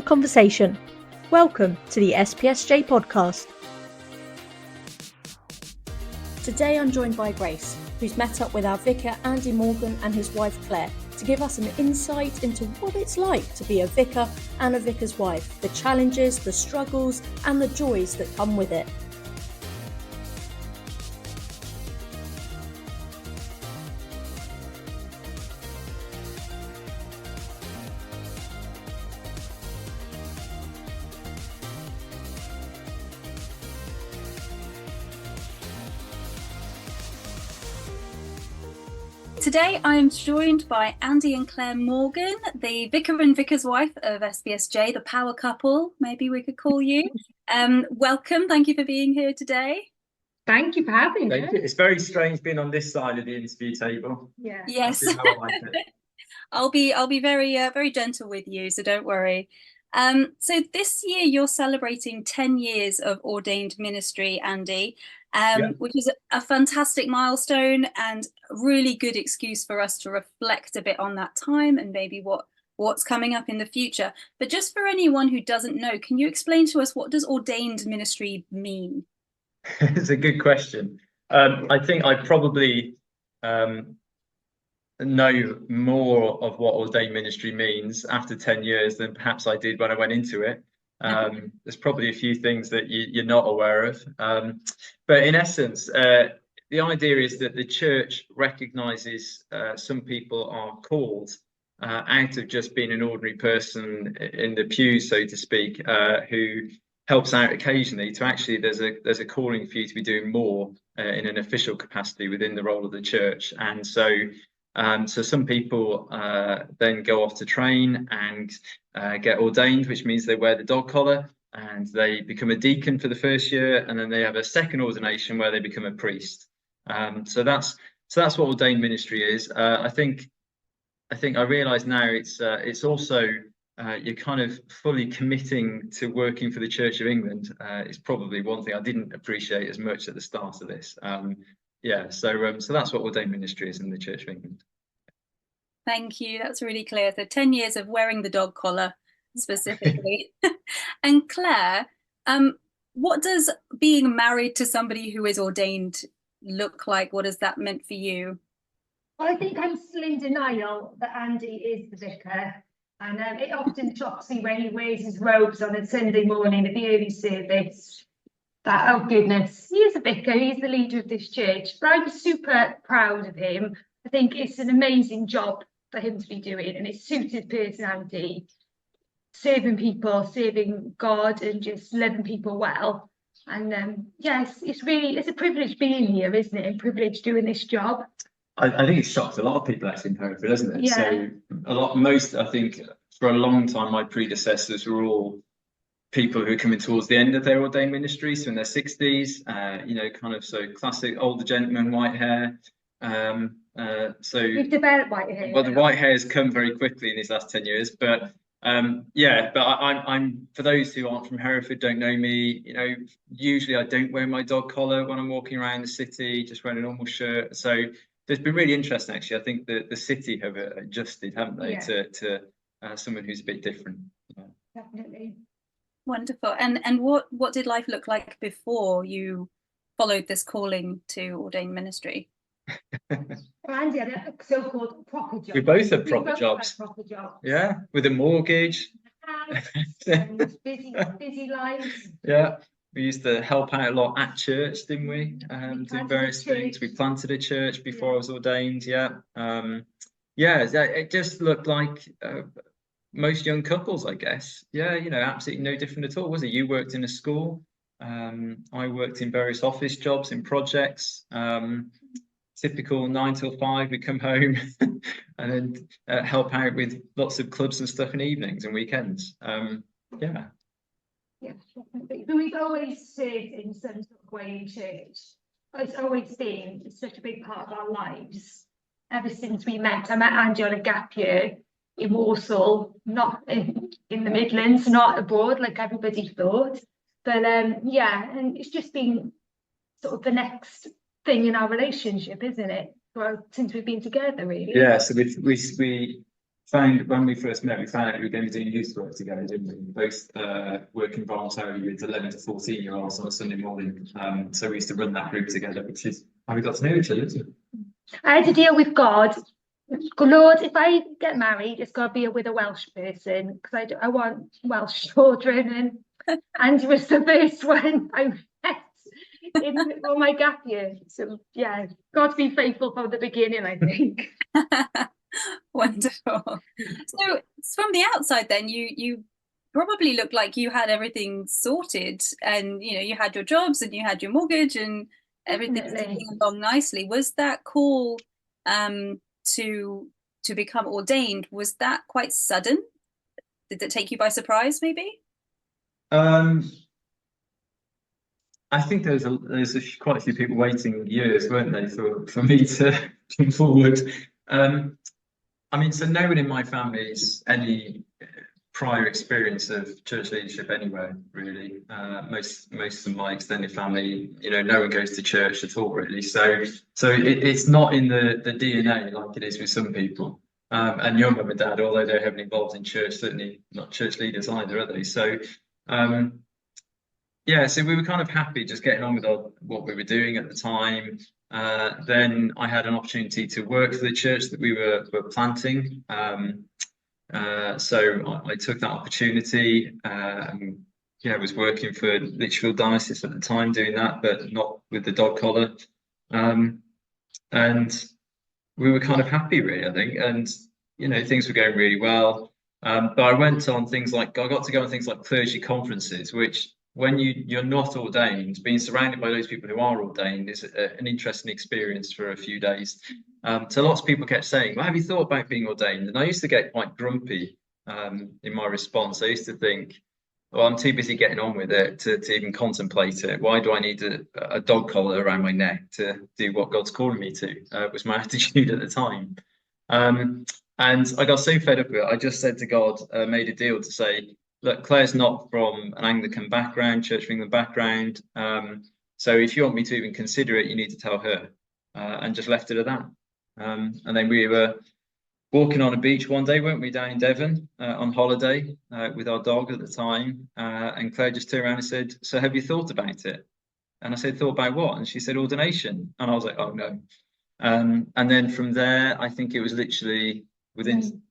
conversation. Welcome to the SPSJ podcast. Today I'm joined by Grace, who's met up with our Vicar Andy Morgan and his wife Claire to give us an insight into what it's like to be a vicar and a vicar's wife, the challenges, the struggles and the joys that come with it. Today I am joined by Andy and Claire Morgan, the vicar and vicar's wife of SPSJ, the power couple, maybe we could call you. Welcome, thank you for being here today. Thank you for having me. It's very strange being on this side of the interview table. Yeah. Yes. I like it. I'll be very gentle with you, so don't worry. So this year you're celebrating 10 years of ordained ministry, Andy. Which is a fantastic milestone and a really good excuse for us to reflect a bit on that time and maybe what's coming up in the future. But just for anyone who doesn't know, can you explain to us, what does ordained ministry mean? It's a good question. I think I probably know more of what ordained ministry means after 10 years than perhaps I did when I went into it. There's probably a few things that you're not aware of, but in essence the idea is that the church recognizes some people are called out of just being an ordinary person in the pew, so to speak, who helps out occasionally, to actually there's a calling for you to be doing more in an official capacity within the role of the church. And so some people then go off to train and get ordained, which means they wear the dog collar and they become a deacon for the first year, and then they have a second ordination where they become a priest. So that's what ordained ministry is. I think I realise now it's also you're kind of fully committing to working for the Church of England. It's probably one thing I didn't appreciate as much at the start of this. So that's what ordained ministry is in the Church of England. Thank you, that's really clear. So 10 years of wearing the dog collar specifically. And Claire, what does being married to somebody who is ordained look like? What has that meant for you? Well, I think I'm still in denial that Andy is the vicar, and it often shocks me when he wears his robes on a Sunday morning at the early service. That, oh goodness, he is a vicar, he's the leader of this church, but I'm super proud of him. I think it's an amazing job for him to be doing, and it's suited personality, serving people, serving God, and just loving people well. And yes, it's a privilege being here, isn't it? A privilege doing this job. I think it shocks a lot of people actually in Hereford, doesn't it? Yeah. So I think for a long time my predecessors were all people who are coming towards the end of their ordained ministry, so in their 60s, so classic older gentleman, white hair. So you've developed white hair. Well, the white hair has come very quickly in these last 10 years, but I'm for those who aren't from Hereford, don't know me, usually I don't wear my dog collar when I'm walking around the city, just wearing a normal shirt. So it's been really interesting actually. I think that the city have adjusted, haven't they, to someone who's a bit different. Definitely. Wonderful. And what did life look like before you followed this calling to ordained ministry? Andy had a so-called proper job. We both had proper jobs. Yeah, with a mortgage. And busy lives. Yeah, we used to help out a lot at church, didn't we? Doing various things. We planted a church before I was ordained. Yeah. It just looked like most young couples, I guess. Yeah, absolutely no different at all, was it? You worked in a school. I worked in various office jobs, in projects. Typical 9 till 5, we come home and then help out with lots of clubs and stuff in evenings and weekends. Yeah, definitely. But we've always served in some sort of way in church. It's always been such a big part of our lives ever since we met. I met Andy on a gap year in Warsaw, not in the Midlands, not abroad like everybody thought. But and it's just been sort of the next thing in our relationship, isn't it? Well, since we've been together, really. Yeah, so we found when we first met, we found out we were going to be doing youth work together, didn't we? Both working voluntarily with 11 to 14-year-olds on a Sunday morning. So we used to run that group together, which is how we got to know each other, isn't it? I had to deal with God. Lord, if I get married, it's got to be with a Welsh person because I want Welsh children, and Andy was the first one I met on my gap year. So yeah, got to be faithful from the beginning, I think. Wonderful. So from the outside, then you probably looked like you had everything sorted, and you had your jobs and you had your mortgage and everything ticking along nicely. Was that call to become ordained, was that quite sudden? Did it take you by surprise, maybe? I think there's quite a few people waiting years, weren't they, for me to come forward. I mean, so no one in my family's any prior experience of church leadership anywhere, really. Most of my extended family, no one goes to church at all, really. So it's not in the DNA like it is with some people. And your mum and dad, although they're heavily involved in church, certainly not church leaders either, are they? So yeah, so we were kind of happy just getting on with what we were doing at the time. Then I had an opportunity to work for the church that we were planting. So I took that opportunity. I was working for Lichfield Diocese at the time doing that, but not with the dog collar. And we were kind of happy, really, I think. And, things were going really well. But I went on I got to go on things like clergy conferences, which when you're not ordained, being surrounded by those people who are ordained is an interesting experience for a few days. So lots of people kept saying, well, have you thought about being ordained? And I used to get quite grumpy in my response. I used to think, well, I'm too busy getting on with it to even contemplate it. Why do I need a dog collar around my neck to do what God's calling me to? Was my attitude at the time. And I got so fed up with it, I just said to God, made a deal to say, look, Claire's not from an Anglican background, Church of England background. So if you want me to even consider it, you need to tell her. And just left it at that. And then we were walking on a beach one day, weren't we, down in Devon on holiday with our dog at the time. And Claire just turned around and said, so have you thought about it? And I said, thought about what? And she said, ordination. And I was like, oh, no. And then from there, I think it was literally within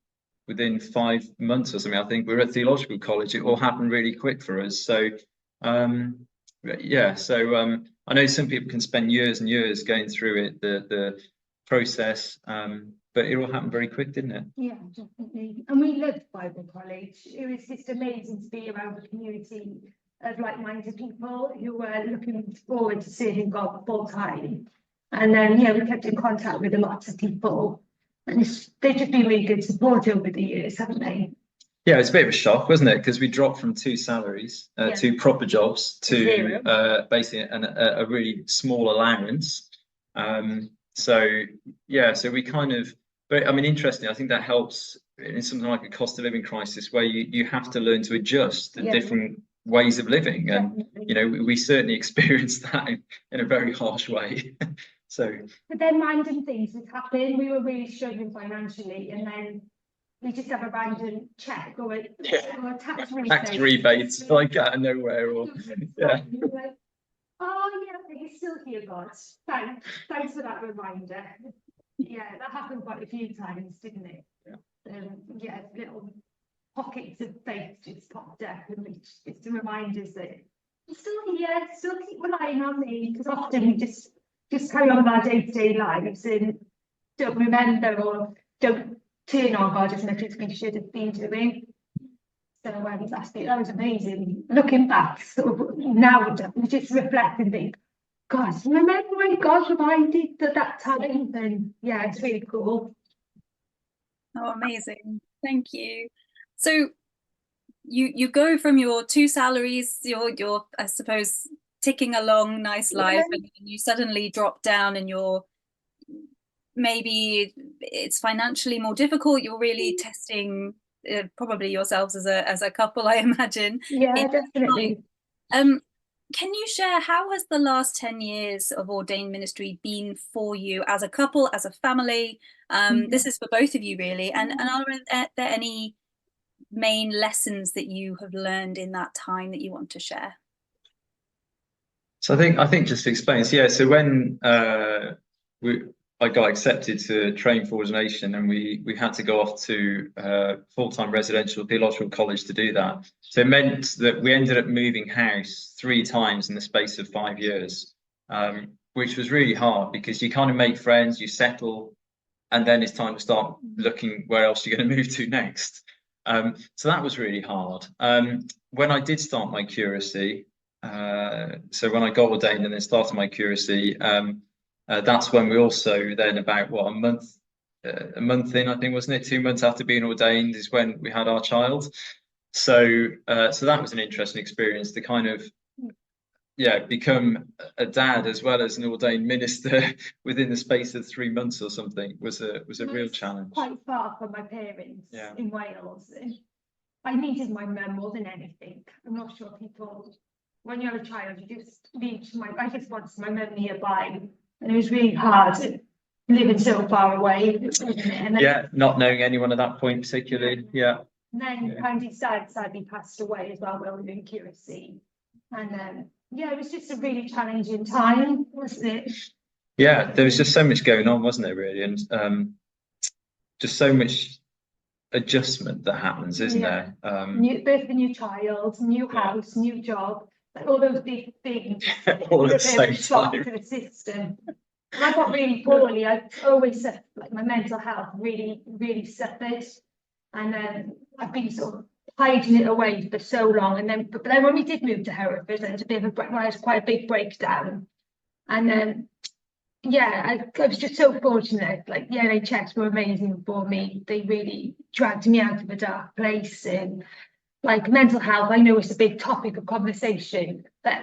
5 months or something, I think we were at theological college. It all happened really quick for us. So I know some people can spend years and years going through it, the process, but it all happened very quick, didn't it? Yeah, definitely. And we loved Bible College. It was just amazing to be around a community of like-minded people who were looking forward to serving God full time. And then, we kept in contact with lots of people. And they've just been really good support over the years, haven't they? Yeah, it's a bit of a shock, wasn't it? Because we dropped from 2 salaries, 2 proper jobs, to basically a really small allowance. So we kind of, but I mean, interesting. I think that helps in something like a cost of living crisis, where you have to learn to adjust to different ways of living, and we certainly experienced that in a very harsh way. But then random things would happen. We were really struggling financially, and then we just have a random check or a tax rebates like out of nowhere, or like, oh yeah, you're still here, God. Thanks for that reminder. Yeah, that happened quite a few times, didn't it? Yeah. Little pockets of faith just popped up, and it's a reminder that you're still here, still keep relying on me, because often we just carry on with our day-to-day lives and don't remember or don't turn on God as much as we should have been doing. So that was amazing. Looking back, so now we just reflect and think, God, remember when God provided at that time? And yeah, it's really cool. Oh, amazing. Thank you. So you go from your 2 salaries, your I suppose ticking along nice life, and you suddenly drop down and maybe it's financially more difficult. You're really testing probably yourselves as a couple, I imagine. Yeah, definitely. can you share, how has the last 10 years of ordained ministry been for you as a couple, as a family? This is for both of you really. And are there any main lessons that you have learned in that time that you want to share? So I think just to explain, so when I got accepted to train for ordination, and we had to go off to full-time residential theological college to do that. So it meant that we ended up moving house 3 times in the space of 5 years, which was really hard because you kind of make friends, you settle, and then it's time to start looking where else you're going to move to next. So that was really hard. When I did start my curacy, so when I got ordained and then started my curacy, that's when we also then about a month in, I think, wasn't it? 2 months after being ordained is when we had our child. So that was an interesting experience to kind of become a dad as well as an ordained minister within the space of 3 months or something was a real challenge. Quite far from my parents in Wales. I needed my mum more than anything. I'm not sure people, when you're a child, you just I just wanted my mum nearby. And it was really hard living so far away. And then, not knowing anyone at that point particularly. And then Andy's dad sadly passed away as well while we were in curacy. And it was just a really challenging time, wasn't it? Yeah, there was just so much going on, wasn't there, really? And just so much adjustment that happens, isn't there? Birth of a new child, new house, new job. Like all those big things, all at the same time. To the system. And I got really poorly. I always suffered, like my mental health really, really suffered, and I've been sort of hiding it away for so long. But then when we did move to Hereford, there was a bit of I had quite a big breakdown, and I was just so fortunate. Like the NHS were amazing for me. They really dragged me out of a dark place. And like mental health, I know it's a big topic of conversation, but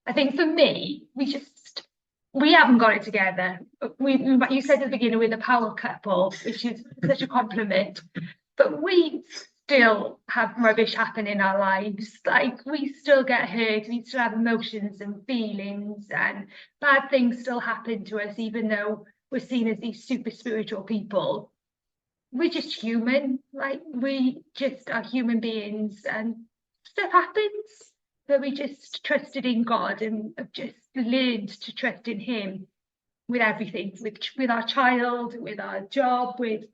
I think for me, we haven't got it together. You said at the beginning, we're the power couple, which is such a compliment, but we still have rubbish happen in our lives. Like we still get hurt, we still have emotions and feelings, and bad things still happen to us, even though we're seen as these super spiritual people. We're just human, like we just are human beings, and stuff happens, but we just trusted in God and have just learned to trust in Him with everything, with our child, with our job, with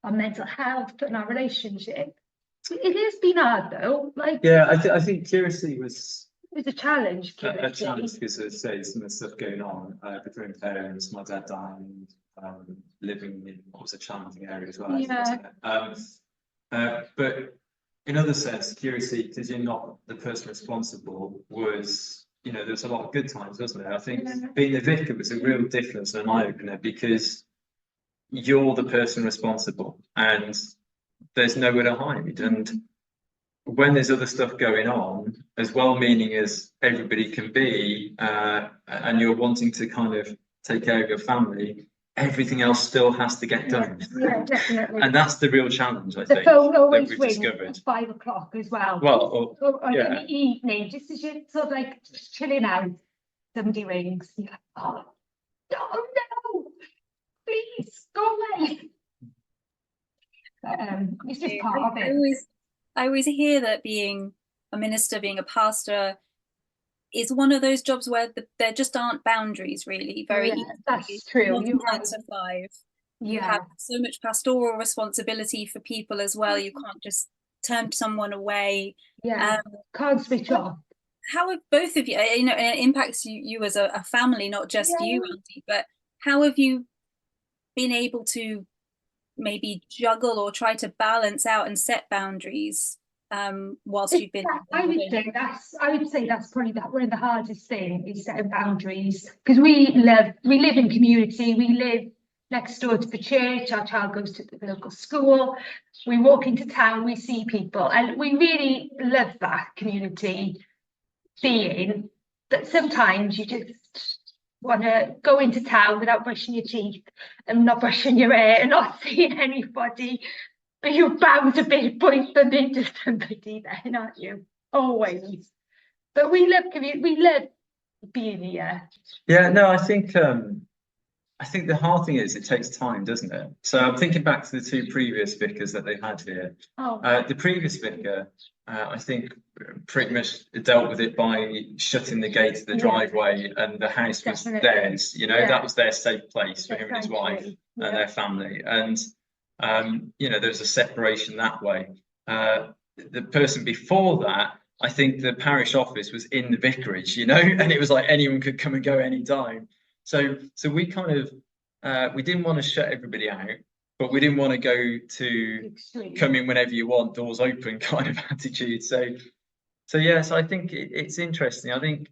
our mental health and our relationship. It has been hard though. Like I think curacy was a challenge. A challenge because, as I say, some of the stuff going on between parents, my dad dying, living in what was a challenging area as well. But in other sense, curacy, because you're not the person responsible, was, there's a lot of good times, wasn't there? I think being the vicar was a real difference and an eye-opener because you're the person responsible and there's nowhere to hide. And when there's other stuff going on, as well-meaning as everybody can be, and you're wanting to kind of take care of your family, everything else still has to get done. Yeah, definitely. And that's the real challenge, I think. The phone always that we've rings discovered. at 5 o'clock as well. Well, or in the evening, just as you're sort of like just chilling out, somebody rings. You're like, oh no, please go away. It's just part of it. I always hear that being a minister, being a pastor, is one of those jobs where there just aren't boundaries really. Very easy. That's true. You have 9 to 5. You have so much pastoral responsibility for people as well. You can't just turn someone away. Can't switch off. How have both of you, it impacts you as a family, not just you, Andy, but how have you been able to maybe juggle or try to balance out and set boundaries whilst you've been? I would say that's probably one of the hardest things is setting boundaries, because we live in community. We live next door to the church. Our child goes to the local school. We walk into town, we see people, and we really love that community being. But sometimes you just want to go into town without brushing your teeth and not brushing your hair and not seeing anybody. But you're bound to be point them into somebody then, aren't you? Always. But we love being here. Yeah, no, I think the hard thing is it takes time, doesn't it? So I'm thinking back to the two previous vicars that they had here. Oh, The previous vicar, I think, pretty much dealt with it by shutting the gate of the driveway, and the house was Definitely. theirs. You know, that was their safe place for him and his wife Essentially, and their family. And you know, there's a separation that way. The person before that, I think the parish office was in the vicarage, you know, and it was like anyone could come and go anytime. So we kind of we didn't want to shut everybody out, but we didn't want to go to come in whenever you want, doors open kind of attitude. So yes, I think it's interesting. I think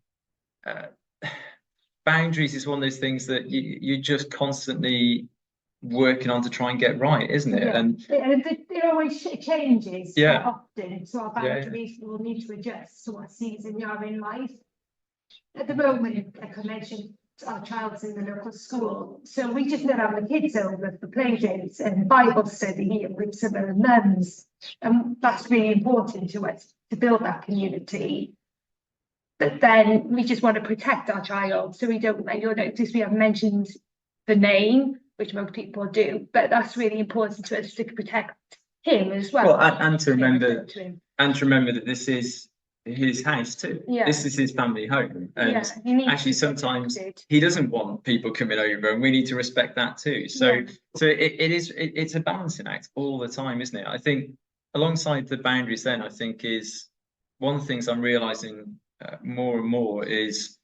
boundaries is one of those things that you're just constantly working on to try and get right, isn't it? Yeah. And it always changes Yeah. often, so our boundaries will need to adjust to what season you're in life. At the moment, like I mentioned, our child's in the local school, so we just let our kids over for play dates and Bible study with some of the mums, and that's really important to us to build that community. But then we just want to protect our child, so we don't, like you'll notice we haven't mentioned the name, which most people do, but that's really important to us to protect him as well. Well, and to remember that this is his house too. Yeah. This is his family home, and Yeah, he needs actually to be sometimes protected. he doesn't want people coming over, and we need to respect that too. So it's a balancing act all the time, isn't it? I think alongside the boundaries then, I think is one of the things I'm realizing more and more is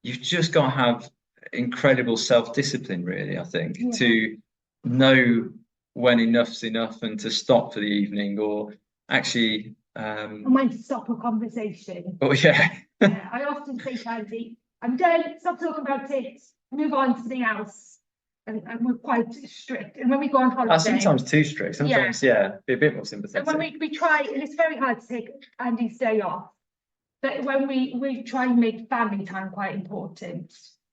you've just got to have incredible self-discipline, really, I think, to know when enough's enough and to stop for the evening, or actually and when to stop a conversation. oh yeah. Yeah, I often say to Andy, I'm done, stop talking about it, move on to something else. And we're quite strict. And when we go on holiday, Sometimes too strict, sometimes be a bit more sympathetic. and when we try, and it's very hard to take Andy's day off, but when we try and make family time quite important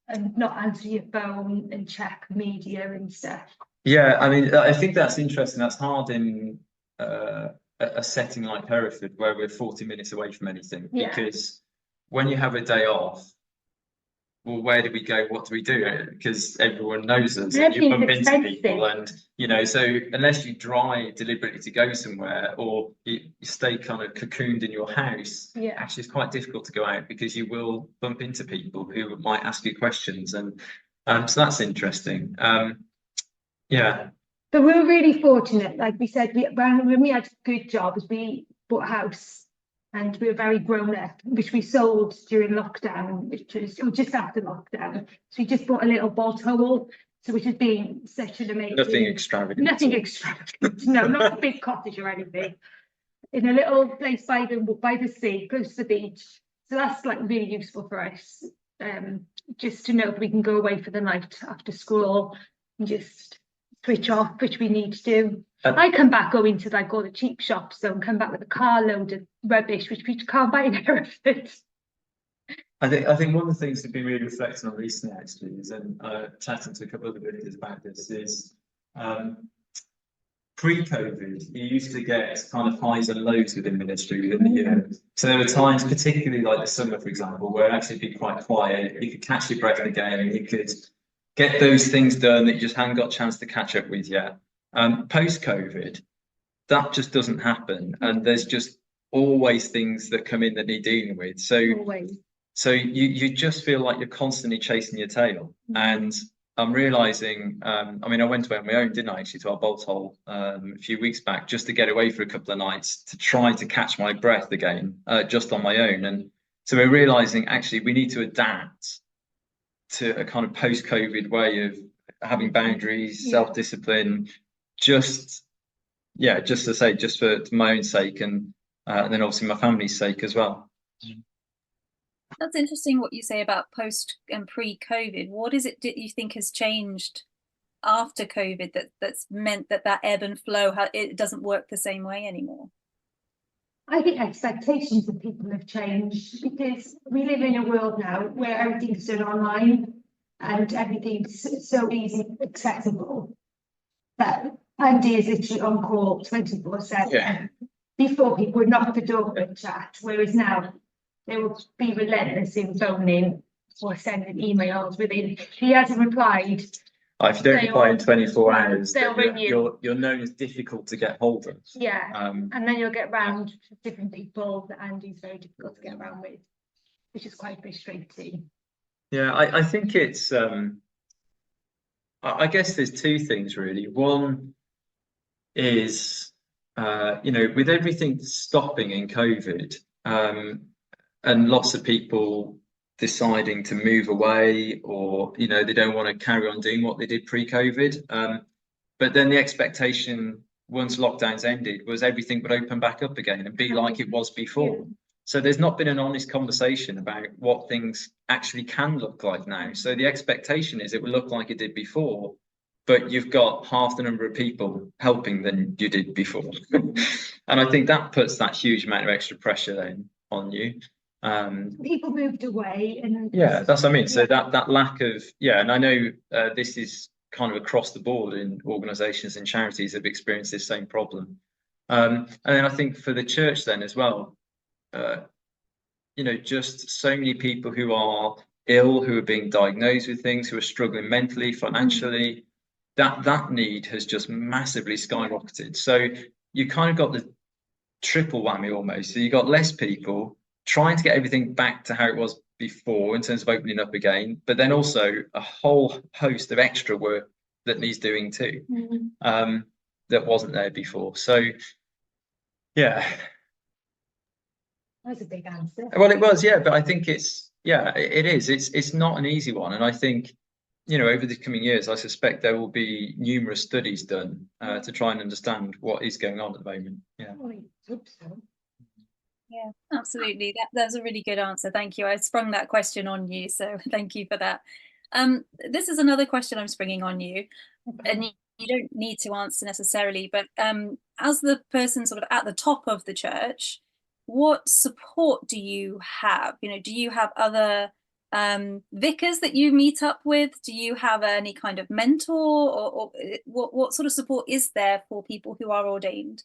and not answer your phone and check media and stuff. Yeah, I mean, I think that's interesting. That's hard in a setting like Hereford, where we're 40 minutes away from anything, because when you have a day off, well, where do we go? What do we do? Because everyone knows us, and you bump into people, and you know. So unless you drive deliberately to go somewhere, or you stay kind of cocooned in your house, actually, it's quite difficult to go out because you will bump into people who might ask you questions, and so that's interesting. Yeah. But we were really fortunate, like we said, when we had good jobs, we bought a house and we were very grown up, which we sold during lockdown, which was just after lockdown. So we just bought a little bolt hole, so which has been such an amazing. Nothing extravagant. Nothing extravagant. No, not a big cottage or anything. In a little place by the sea, close to the beach. So that's like really useful for us. Just to know if we can go away for the night after school and just switch off, which we need to do. I come back going to like all the cheap shops, so and come back with a carload of rubbish which we can't buy in Hereford. I think one of the things to be really reflecting on recently, actually, is, and chatting to a couple of other videos about this, is pre-COVID, you used to get kind of highs and lows within ministry within the year. So there were times, particularly like the summer, for example, where it actually be quite quiet. You could catch your breath again, and you could get those things done that you just hadn't got a chance to catch up with yet. Post-COVID, that just doesn't happen, and there's just always things that come in that need dealing with. So you just feel like you're constantly chasing your tail. And I'm realizing, I mean, I went away on my own, didn't I, actually, to our bolt hole a few weeks back, just to get away for a couple of nights to try to catch my breath again, just on my own. And so we're realizing, actually, we need to adapt to a kind of post-COVID way of having boundaries, self-discipline, just to say, just for my own sake, and then obviously my family's sake as well. That's interesting what you say about post and pre-COVID. What is it that you think has changed after COVID that's meant that ebb and flow, it doesn't work the same way anymore? I think expectations of people have changed, because we live in a world now where everything's done online and everything's so easy, accessible, that Andy is literally on call 24/7. Before, people would knock the door and chat, whereas now they will be relentless in phoning or sending emails within. He hasn't replied. If you don't reply in 24 hours, they'll then ring you. you're known as difficult to get hold of. Yeah, and then you'll get round to different people that Andy's very difficult to get around with, which is quite frustrating. Yeah, I think it's I guess there's two things really. One is with everything stopping in COVID, and lots of people deciding to move away, or they don't want to carry on doing what they did pre-COVID. But then the expectation once lockdowns ended was everything would open back up again and be like it was before. Yeah. So there's not been an honest conversation about what things actually can look like now. So the expectation is it will look like it did before, but you've got half the number of people helping than you did before. And I think that puts that huge amount of extra pressure then on you. People moved away, and yeah, that's what I mean. So that lack of, and I know this is kind of across the board in organisations and charities have experienced this same problem. And then I think for the church then as well, just so many people who are ill, who are being diagnosed with things, who are struggling mentally, financially, that need has just massively skyrocketed. So you kind of got the triple whammy almost. So you got less people trying to get everything back to how it was before in terms of opening up again, but then also a whole host of extra work that needs doing too, that wasn't there before. So yeah. That's a big answer. Well, it was, but I think it is. It's not an easy one. And I think, over the coming years, I suspect there will be numerous studies done to try and understand what is going on at the moment. Yeah. Well, I hope so. Yeah, absolutely. That's a really good answer. Thank you. I sprung that question on you, so thank you for that. This is another question I'm springing on you, and you don't need to answer necessarily, but as the person sort of at the top of the church, what support do you have? Do you have other vicars that you meet up with? Do you have any kind of mentor, or what sort of support is there for people who are ordained?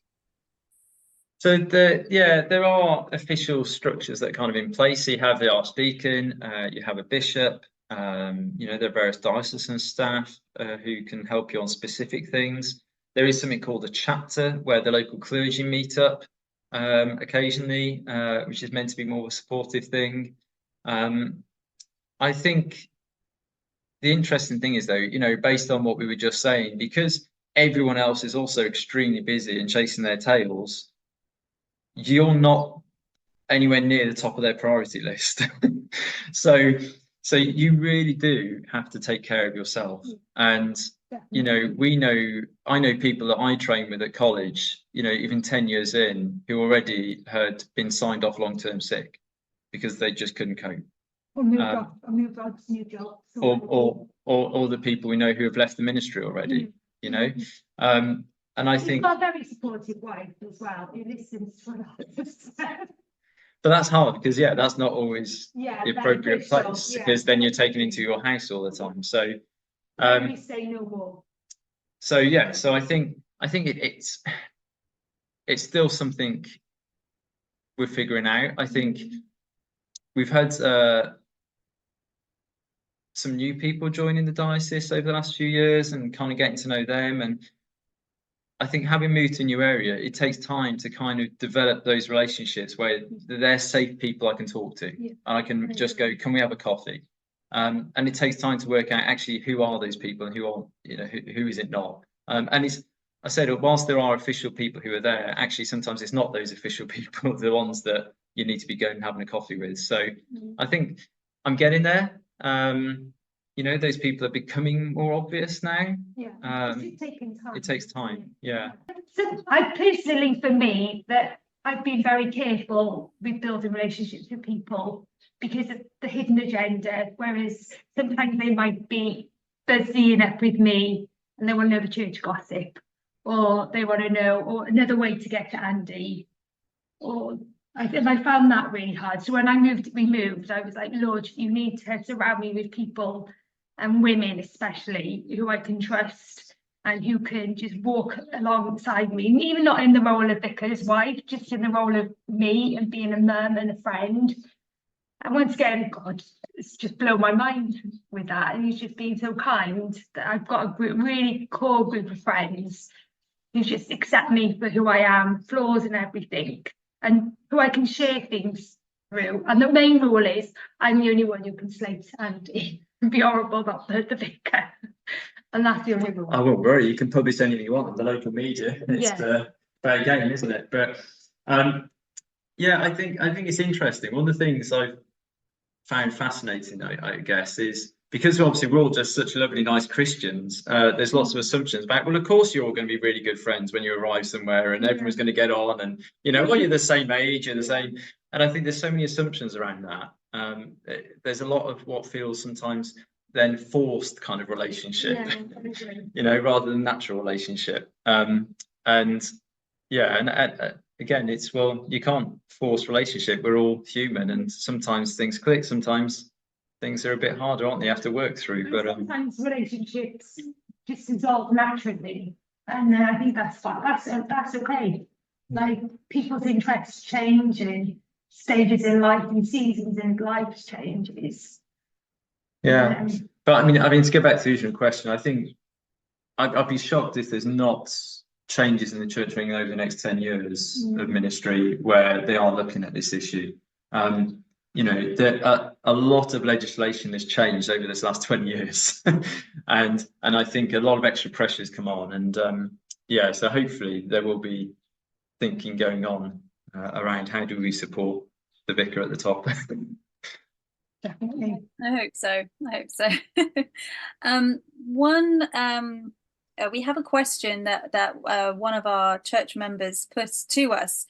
So there are official structures that are kind of in place. So you have the archdeacon, you have a bishop, there are various diocesan staff who can help you on specific things. There is something called a chapter where the local clergy meet up occasionally, which is meant to be more of a supportive thing. I think the interesting thing is, though, based on what we were just saying, because everyone else is also extremely busy and chasing their tails, you're not anywhere near the top of their priority list. So you really do have to take care of yourself. And I know people that I train with at college, even 10 years in, who already had been signed off long-term sick because they just couldn't cope. Or moved on to new jobs. Or the people we know who have left the ministry already, and I think you've got a very supportive wife as well, who listens to us. But that's hard because that's not always the appropriate place, because then you're taken into your house all the time. So we say no more. So I think it's still something we're figuring out. I think we've had some new people joining the diocese over the last few years and kind of getting to know them. And I think having moved to a new area, it takes time to kind of develop those relationships where they're safe people I can talk to. And I can just go, can we have a coffee? And it takes time to work out actually who are those people and who are, who is it not? And I said, whilst there are official people who are there, actually sometimes it's not those official people, the ones that you need to be going and having a coffee with. So I think I'm getting there. Those people are becoming more obvious now. It's taking time. It takes time. Yeah. So I personally, for me, that I've been very careful with building relationships with people because of the hidden agenda, whereas sometimes they might be busying up with me and they want to know the church gossip, or they want to know, or another way to get to Andy, or I found that really hard. So when we moved, I was like, Lord, you need to surround me with people, and women especially, who I can trust and who can just walk alongside me, even not in the role of vicar's wife, just in the role of me and being a mum and a friend. And once again, God, it's just blown my mind with that. And he's just been so kind that I've got a really core group of friends who just accept me for who I am, flaws and everything, and who I can share things through. And the main rule is I'm the only one who can slate Andy and be horrible about the vicar. And that's the only rule. I won't worry, you can publish anything you want on the local media. It's fair game, isn't it? But yeah, I think it's interesting. One of the things I've found fascinating, I guess, is because obviously we're all just such lovely, nice Christians, there's lots of assumptions about, well, of course you're all going to be really good friends when you arrive somewhere and everyone's going to get on and, you know, well, you're the same age, you're the same. And I think there's so many assumptions around that. There's a lot of what feels sometimes then forced kind of relationship, you know, rather than natural relationship. And again, it's, well, you can't force relationship. We're all human, and sometimes things click, sometimes things are a bit harder, aren't they? You have to work through. But sometimes relationships just dissolve naturally, and I think that's okay. Like, people's interests change and stages in life and seasons in life changes. Yeah, but I mean, to get back to the original question, I think I'd be shocked if there's not changes in the church of England over the next 10 years of ministry where they are looking at this issue. You know, a lot of legislation has changed over this last 20 years, and I think a lot of extra pressures come on, and yeah, so hopefully there will be thinking going on around how do we support the vicar at the top. Definitely. I hope so. We have a question that one of our church members put to us,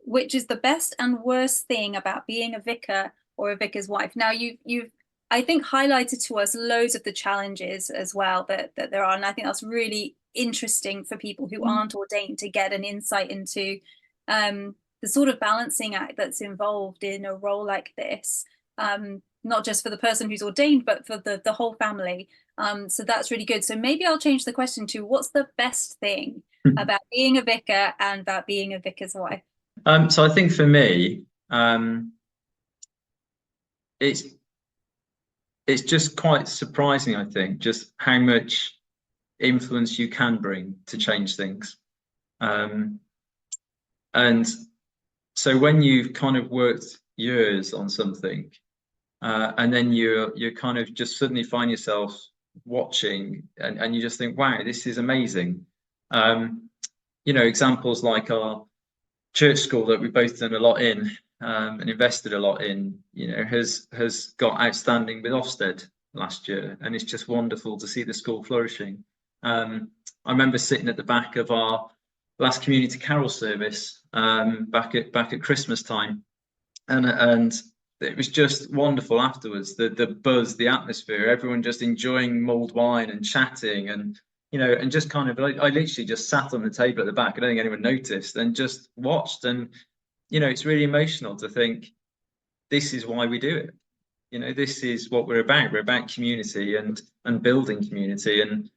which is the best and worst thing about being a vicar or a vicar's wife. Now, you've I think highlighted to us loads of the challenges as well that there are, and I think that's really interesting for people who aren't ordained to get an insight into the sort of balancing act that's involved in a role like this. Not just for the person who's ordained, but for the whole family. So that's really good. So maybe I'll change the question to, what's the best thing about being a vicar and about being a vicar's wife? So I think for me, it's just quite surprising, I think, just how much influence you can bring to change things. And so when you've kind of worked years on something, and then you're kind of just suddenly find yourself watching and you just think, wow, this is amazing. You know, examples like our church school that we've both done a lot in and invested a lot in, you know, has got outstanding with Ofsted last year, and it's just wonderful to see the school flourishing. I remember sitting at the back of our last community carol service back at Christmas time, and it was just wonderful afterwards. The buzz, the atmosphere, everyone just enjoying mulled wine and chatting, and you know, and just kind of, I literally just sat on the table at the back. I don't think anyone noticed, and just watched. And you know, it's really emotional to think this is why we do it. You know, this is what we're about. We're about community and building community. And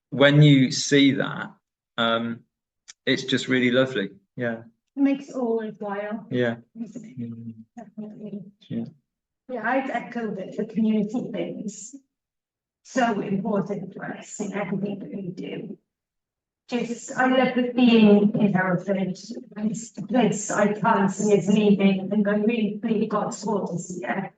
when you see that, it's just really lovely. Yeah. It makes it all worthwhile. Yeah. Definitely. Yeah. Yeah, I'd echo that the community thing is so important for us in everything that we do. Just, I love the being in Hereford, and it's the place I can't see us leaving, and I really believe God's called us here.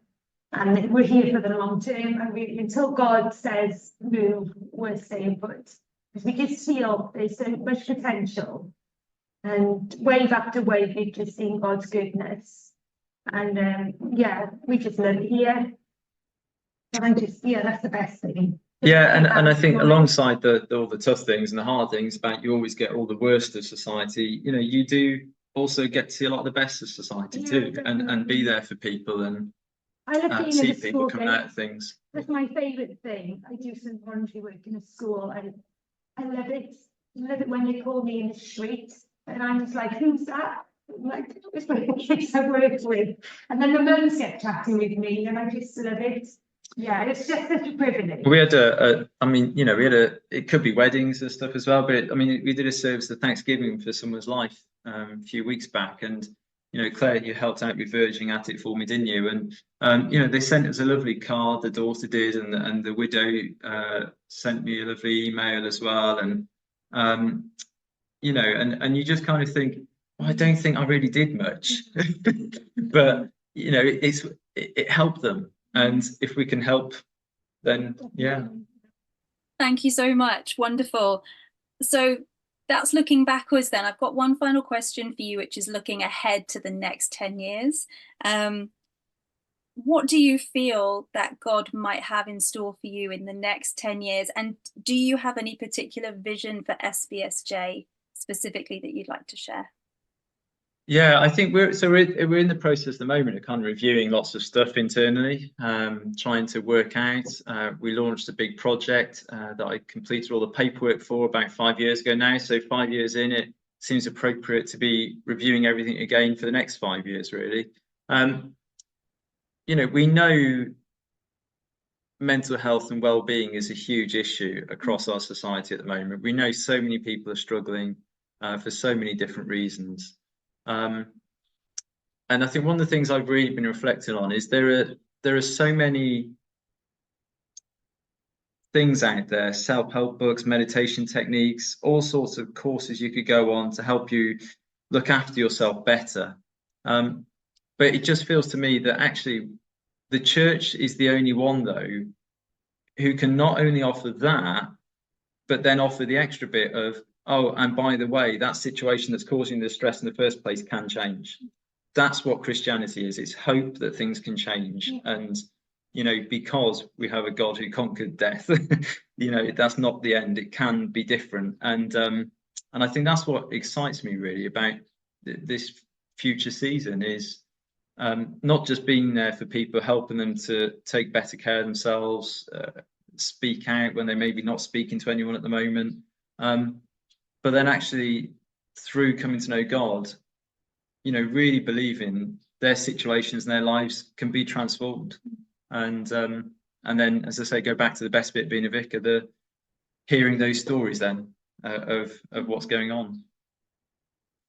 And we're here for the long term, and until God says move, we're staying put. Because we just feel there's so much potential. And wave after wave, we've just seen God's goodness. And yeah, we just love it here. And that's the best thing. Yeah, and I think alongside all the tough things and the hard things about, you always get all the worst of society. You know, you do also get to see a lot of the best of society too, and be there for people, and I love see people coming out of things. That's my favourite thing. I do some voluntary work in a school, and I love it. I love it when they call me in the street, and I'm just like, who's that? I'm like, it's one of the kids I work with. And then the mums get chatting with me, and I just love it. Yeah, it's just such a privilege. We had I mean, you know, it could be weddings and stuff as well, but I mean, we did a service of Thanksgiving for someone's life a few weeks back, and Claire, you helped out with verging at it for me, didn't you? And they sent us a lovely card, the daughter did, and the widow sent me a lovely email as well. And and you just kind of think, well, I don't think I really did much, but it helped them, and if we can help, then yeah. Thank you so much. Wonderful. So that's looking backwards then. I've got one final question for you, which is looking ahead to the next 10 years. What do you feel that God might have in store for you in the next 10 years? And do you have any particular vision for SPSJ specifically that you'd like to share? Yeah, I think we're in the process at the moment of kind of reviewing lots of stuff internally, trying to work out. We launched a big project that I completed all the paperwork for about 5 years ago now. So 5 years in, it seems appropriate to be reviewing everything again for the next 5 years, really. We know mental health and well-being is a huge issue across our society at the moment. We know so many people are struggling for so many different reasons. And I think one of the things I've really been reflecting on is there are so many things out there, self-help books, meditation techniques, all sorts of courses you could go on to help you look after yourself better. But it just feels to me that actually the church is the only one, though, who can not only offer that, but then offer the extra bit of, oh, and by the way, that situation that's causing the stress in the first place can change. That's what Christianity is. It's hope that things can change. And, because we have a God who conquered death, that's not the end. It can be different. And I think that's what excites me really about this future season is not just being there for people, helping them to take better care of themselves, speak out when they may be not speaking to anyone at the moment. But then actually, through coming to know God, really believing their situations and their lives can be transformed. And then, as I say, go back to the best bit of being a vicar, the hearing those stories then of what's going on.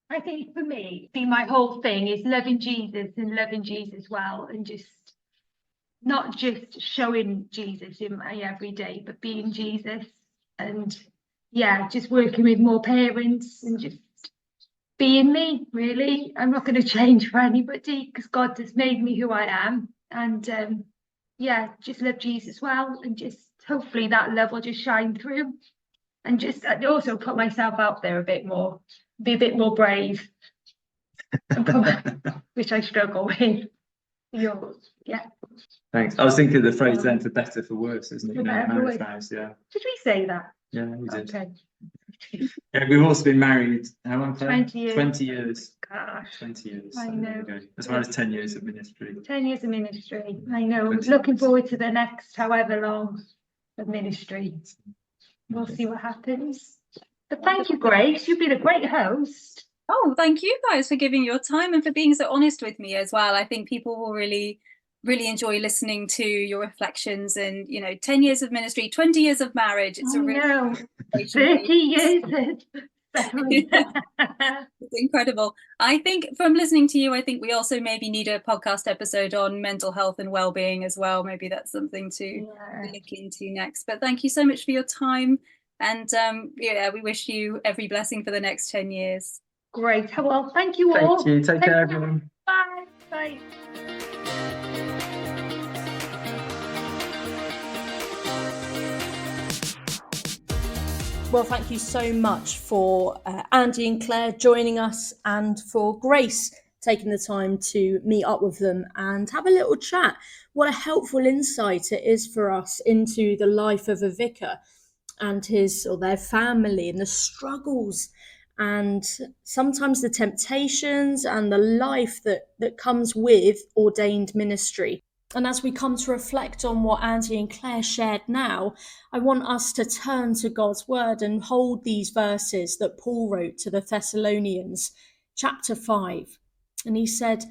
I think for me, my whole thing is loving Jesus and loving Jesus well, and just not just showing Jesus in my everyday, but being Jesus. And yeah, just working with more parents and just being me, really. I'm not going to change for anybody because God has made me who I am. And just love Jesus well, and just hopefully that love will just shine through. And just also put myself out there a bit more, be a bit more brave, which I struggle with. Yeah. Thanks. I was thinking of the phrase then, for better, for worse, isn't it? Marriage vows, yeah. Did we say that? Yeah, we did. Okay. Yeah, we've also been married, how long? 20 years. 20 years. Gosh. 20 years. I know. As well as 10 years of ministry. 10 years of ministry. I know. 20 Looking years. forward to the next however long of ministry. We'll see what happens. But thank you, Grace. You've been a great host. Oh, thank you guys for giving your time and for being so honest with me as well. I think people will really enjoy listening to your reflections, and 10 years of ministry, 20 years of marriage. It's 30 years. It's incredible. I think from listening to you, I think we also maybe need a podcast episode on mental health and well-being as well. Maybe that's something to look into next. But thank you so much for your time, and we wish you every blessing for the next 10 years. Great. Well, thank you all. Thank you. Take care, everyone. Bye. Bye. Well, thank you so much for Andy and Claire joining us, and for Grace taking the time to meet up with them and have a little chat. What a helpful insight it is for us into the life of a vicar and his or their family, and the struggles and sometimes the temptations and the life that comes with ordained ministry. And as we come to reflect on what Andy and Claire shared now, I want us to turn to God's word and hold these verses that Paul wrote to the Thessalonians, chapter 5. And he said,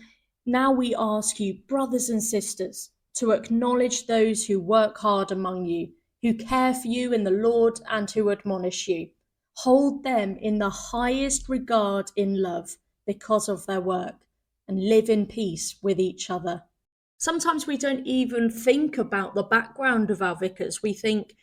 "Now we ask you, brothers and sisters, to acknowledge those who work hard among you, who care for you in the Lord and who admonish you. Hold them in the highest regard in love because of their work. and live in peace with each other. Sometimes we don't even think about the background of our vicars. We think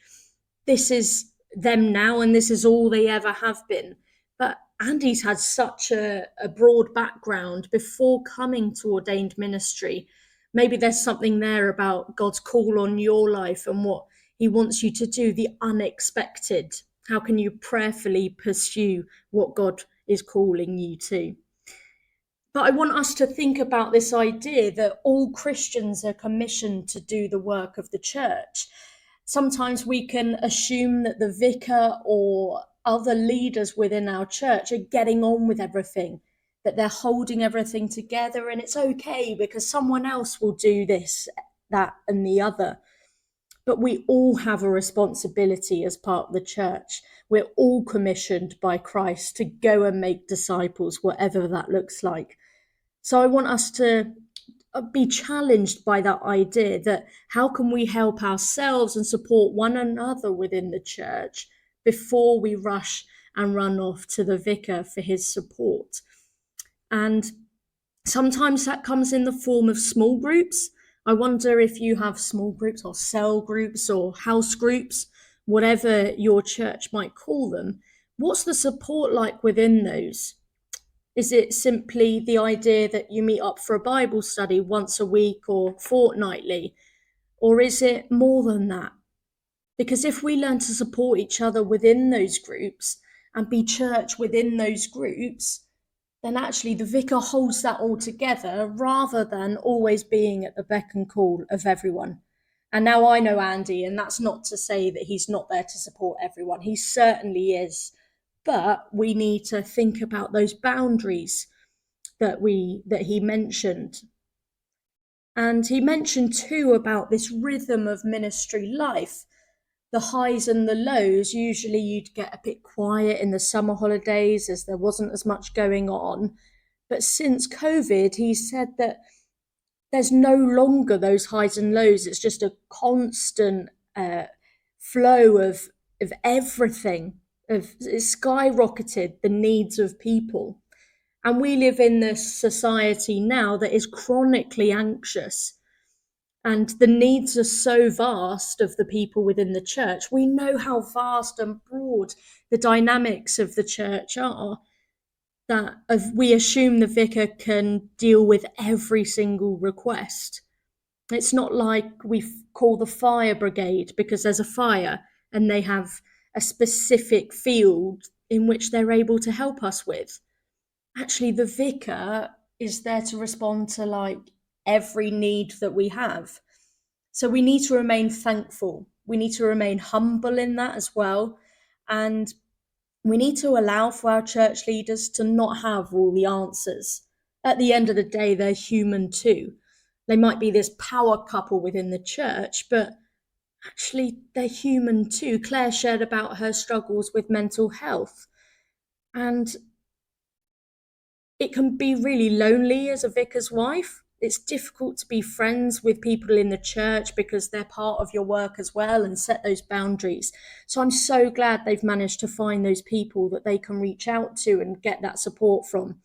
this is them now and this is all they ever have been. But Andy's had such a broad background before coming to ordained ministry. Maybe there's something there about God's call on your life and what he wants you to do, the unexpected. How can you prayerfully pursue what God is calling you to? But I want us to think about this idea that all Christians are commissioned to do the work of the church. Sometimes we can assume that the vicar or other leaders within our church are getting on with everything, that they're holding everything together, and it's okay because someone else will do this, that, and the other. But we all have a responsibility as part of the church. We're all commissioned by Christ to go and make disciples, whatever that looks like. So I want us to be challenged by that idea that how can we help ourselves and support one another within the church before we rush and run off to the vicar for his support. And sometimes that comes in the form of small groups. I wonder if you have small groups or cell groups or house groups, whatever your church might call them. What's the support like within those? Is it simply the idea that you meet up for a Bible study once a week or fortnightly? Or is it more than that? Because if we learn to support each other within those groups and be church within those groups, then actually the vicar holds that all together rather than always being at the beck and call of everyone. And now I know Andy, and that's not to say that he's not there to support everyone. He certainly is. But we need to think about those boundaries that he mentioned. And he mentioned too about this rhythm of ministry life, the highs and the lows. Usually you'd get a bit quiet in the summer holidays as there wasn't as much going on. But since COVID, he said that there's no longer those highs and lows. It's just a constant flow of everything. It's skyrocketed the needs of people. And we live in this society now that is chronically anxious. And the needs are so vast of the people within the church. We know how vast and broad the dynamics of the church are, that we assume the vicar can deal with every single request. It's not like we call the fire brigade because there's a fire and they have a specific field in which they're able to help us with. Actually, the vicar is there to respond to like every need that we have. So we need to remain thankful. We need to remain humble in that as well. And we need to allow for our church leaders to not have all the answers. At the end of the day, they're human too. They might be this power couple within the church, but actually they're human too. Claire shared about her struggles with mental health. And it can be really lonely as a vicar's wife. It's difficult to be friends with people in the church because they're part of your work as well and set those boundaries. So I'm so glad they've managed to find those people that they can reach out to and get that support from.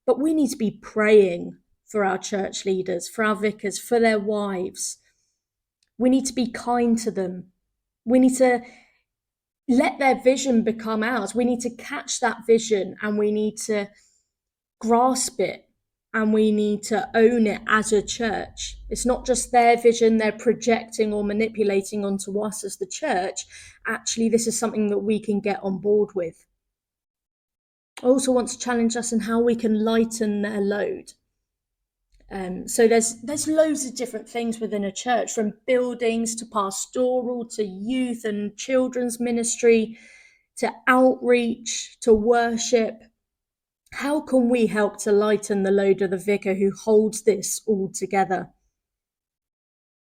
But we need to be praying for our church leaders, for our vicars, for their wives. We need to be kind to them. We need to let their vision become ours. We need to catch that vision and we need to grasp it and we need to own it as a church. It's not just their vision they're projecting or manipulating onto us as the church. Actually, this is something that we can get on board with. I also want to challenge us in how we can lighten their load. So there's loads of different things within a church, from buildings to pastoral to youth and children's ministry to outreach to worship. How can we help to lighten the load of the vicar who holds this all together?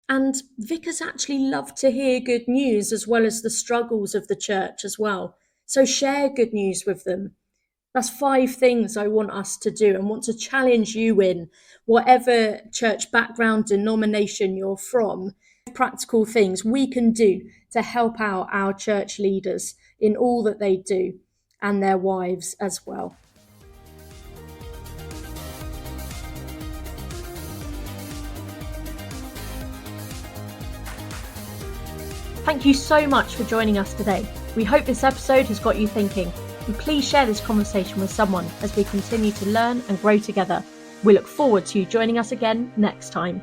And vicars actually love to hear good news as well as the struggles of the church as well. So share good news with them. That's 5 things I want us to do and want to challenge you in, whatever church background, denomination you're from. Practical things we can do to help out our church leaders in all that they do and their wives as well. Thank you so much for joining us today. We hope this episode has got you thinking, and please share this conversation with someone as we continue to learn and grow together. We look forward to you joining us again next time.